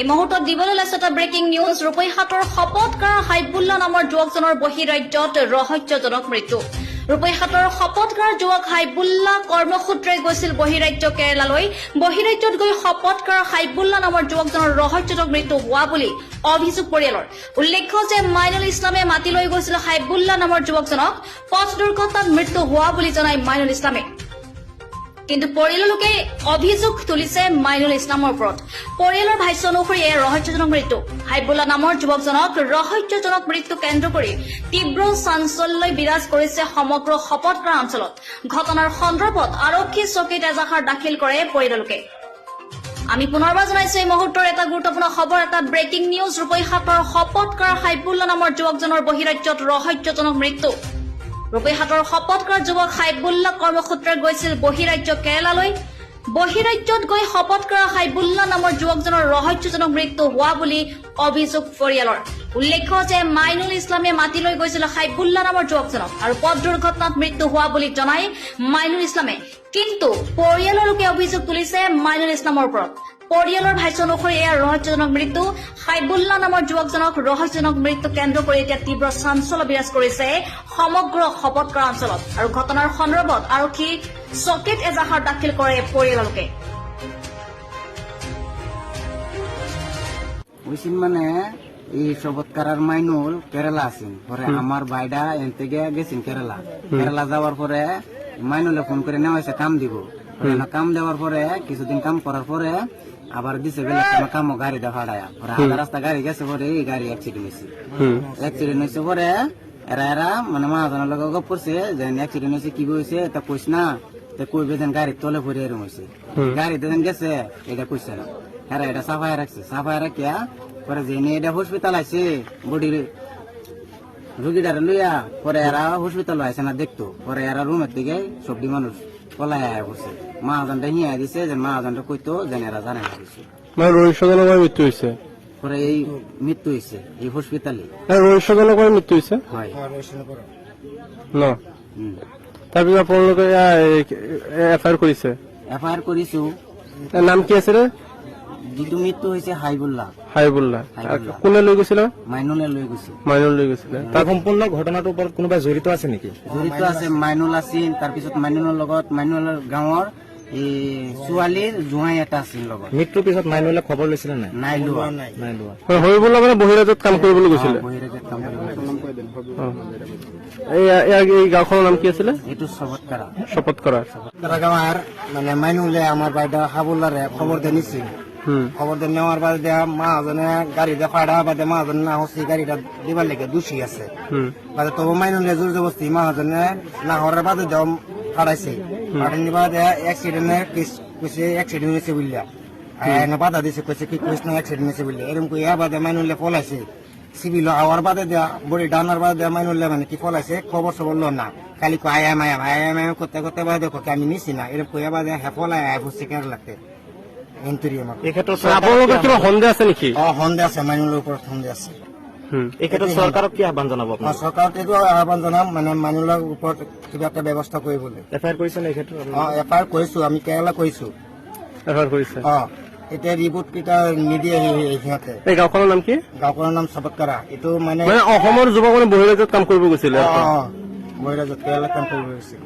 এই মুহূৰ্তত দিবলৈ ওলাইছে এটা ব্ৰেকিং নিউজ। ৰূপৈহাটৰ শপতকাৰ হাইবুল্লা নামৰ যুৱকজনৰ বহিৰাজ্যত ৰহস্যজনক মৃত্যু। ৰূপৈহাটৰ শপতকাৰ যুৱক হাইবুল্লা কৰ্মসূত্ৰে গৈছিল বহিৰাজ্য কেৰালালৈ। বহিৰাজ্যত গৈ শপতকাৰ হাইবুল্লা নামৰ যুৱকজনৰ ৰহস্যজনক মৃত্যু হোৱা বুলি অভিযোগ পৰিয়ালৰ। উল্লেখ্য যে মাইনুল ইছলামে মাতি লৈ গৈছিল হাইবুল্লা নামৰ যুৱকজনক। পথ দুৰ্ঘটনাত মৃত্যু হোৱা বুলি জনায় মাইনুল ইছলামে। কিন্তু পৰিয়ালৰ লোকে অভিযোগ তুলিছে মাইনুল ইছলামৰ ওপৰত। পৰিয়ালৰ ভাষ্য অনুসৰি এই ৰহস্যজনক মৃত্যু। হাইবুল্লা নামৰ যুৱকজনক ৰহস্যজনক মৃত্যু কেন্দ্ৰ কৰি তীব্ৰ চাঞ্চল্য বিৰাজ কৰিছে সমগ্ৰ শপতকাৰ অঞ্চলত। ঘটনাৰ সন্দৰ্ভত আৰক্ষী চকীত এজাহাৰ দাখিল কৰে পৰিয়ালৰ লোকে। আমি পুনৰবাৰ জনাইছো এই মুহূৰ্তৰ এটা গুৰুত্বপূৰ্ণ খবৰ, এটা ব্ৰেকিং নিউজ। ৰূপৈহাটৰ শপতকাৰ হাইবুল্লা নামৰ যুৱকজনৰ বহিৰাজ্যত ৰহস্যজনক মৃত্যু। ৰূপৈহাটৰ শপতকাৰ যুৱক হাইবুল্লা কৰ্মসূত্ৰে গৈছিল বহিৰাজ্য কেৰালালৈ। বহিৰাজ্যত গৈ শপতকাৰ হাইবুল্লা নামৰ যুৱকজনৰ ৰহস্যজনক মৃত্যু হোৱা বুলি অভিযোগ পৰিয়ালৰ। উল্লেখ্য যে মাইনুল ইছলামে মাতি লৈ গৈছিল হাইবুল্লা নামৰ যুৱকজনক আৰু পথ দুৰ্ঘটনাত মৃত্যু হোৱা বুলি জনায় মাইনুল ইছলামে। কিন্তু পৰিয়ালৰ লোকে অভিযোগ তুলিছে মাইনুল ইছলামৰ ওপৰত। পৰিয়ালৰ ভাষ্য অনুসৰি এয়া ৰহস্যজনক মৃত্যু। হাইবুল্লা নামৰ যুৱকজনক ৰহস্যজনক মৃত্যু কেন্দ্ৰ কৰি এতিয়া তীব্ৰ চাঞ্চল্য বিৰাজ কৰিছে সমগ্ৰ শপতকাৰ অঞ্চলত। আৰু ঘটনাৰ সন্দৰ্ভত আৰক্ষী চকীত এজাহাৰ দাখিল কৰে পৰিয়ালৰ লোকে। মানে এই শপতকার মাইনুল কেরালা আছেন, পরে আমার ভাইডা এন থেকে গেছেন কেরালা যাওয়ার পরে মাইনুলে ফোন করে নেওয়া হয়েছে কাম দিব। কাম দেওয়ার পরে কিছুদিন কাম করার পরে আবার দিছে বেলা কামও গাড়ি দেখা পরে আধা রাস্তা গাড়ি গেছে, পরে এই গাড়ি অ্যাক্সিডেন্ট হয়েছে পরে এরা মানে মহাজনের লগে গপ করছে যে অ্যাক্সিডেন্ট হয়েছে, কি হয়েছে তা কইস না, তা কইবে যেন গাড়ির তলে পরে এরম হয়েছে। গাড়িতে যেন গেছে এটা কইছে না, এরা এটা সাফাই রাখছে। সাফাই রাখিয়া পরে যে এটা হসপিটাল আছে বডির রুগীটারে লইয়া, পরে এরা হসপিটাল আছে না দেখতো, পরে এরা রুমের থেকে সবটি মানুষ পলাই আয়া বসে। মহাজনটা হিয়া দিছে যে মহাজনটা কইতো যেন এরা জানে না কিছু। মৃত্যু হয়েছে, পরে এই মৃত্যু হয়েছে এই হসপিটালে। রহস্যজনক মৃত্যু হয়েছে না। তারপরে আপোনালোকে এফআইআর করেছে? এফআইআর করিছো। নাম কি আছে রে? যিটো মৃত্যু হয়েছে হাইবুল্লা। হাইবুল্লা কোনে লৈ গৈছিল? মাইনুলে লৈ গৈছিল। মাইনুল লৈ গৈছিল। তাৰ সম্পূৰ্ণ ঘটনাটোৰ ওপৰত কোনোবা জড়িত আছে নেকি? জড়িত আছে, মাইনুল আছিল। তাৰপিছত মাইনুলৰ লগত মাইনুলৰ গাঁৱৰ এই ছোৱালীৰ জোঁৱাই এটা আছিল লগত। মৃত্যুৰ পিছত মাইনুলে খবৰ লৈছিল নাই? নাই লোৱা। হৰিবুল্লা মানে বহিৰাজ্যত কাম কৰিবলৈ গৈছিলে। বহিৰাজ্যত কাম এই গাঁওখনৰ নাম কি আছিলে? এইটো শপতকাৰা। শপতকাৰা গাঁৱৰ মানে মাইনুলে আমাৰ বাইদেউ হাবুল্লাৰে খবৰ দিয়ে নিছিল। খবর দিয়ে নেওয়ার বাদে মহাজনে গাড়ি দিয়ে ফাড়া বাদে মহাজন না হচ্ছে গাড়িটা দিবার লেগে দোষী আছে বাদে তবু মাইনুলে জোর জবস্তি মহাজনে না হওয়ার বাদে দেওয়া ফাড়াইছে। ফাটানি বাদে অ্যাক্সিডেন্টে কইছে অ্যাক্সিডেন্ট হয়েছে বুঝলা, বাধা দিছে কইছে কি কইস না অ্যাক্সিডেন্ট হয়েছে বুঝলে। এরকম কইয়া বাদে মাইনুলে পলাইছে। সিভিল আওয়ার বাদে দেওয়া বডি ডানার বাদে দেওয়া মাইনুলে মানে কি পলাইছে, খবর সবর লো না, খালি আয়াম আয়াম আয়াম আয়াম করতে করতে বাদে দেখো আমি নিছি না। এরকম কইয়া বাদে হ্যাঁ পলায় আয় বসছে কেরালাতে। আপোনালোকৰ কিবা সন্দেহ আছে নেকি? সন্দেহ আছে, মাইনুলৰ ওপৰত সন্দেহ আছে। এই ক্ষেত্ৰত চৰকাৰক কি আহ্বান জনাব? চৰকাৰক এইটো আহ্বান জনাম মানে মাইনুলৰ ওপৰত কিবা এটা ব্যৱস্থা কৰিবলৈ। এফআইআৰ কৰিছে নে এই ক্ষেত্ৰত? এফআইআৰ কৰিছো, আমি কেৰালা কৰিছো। এফআইআৰ কৰিছে? এতিয়া ৰিপৰ্ট কেইটা নিদিয়ে সিহঁতে। এই গাঁওখনৰ নাম কি? গাঁওখনৰ নাম শপতকাৰা। এইটো মানে অসমৰ যুৱক মানে বহিৰাজ্যত কাম কৰিব গৈছিলে। বহিৰাজ্যত কেৰালাত কাম কৰিব গৈছিল।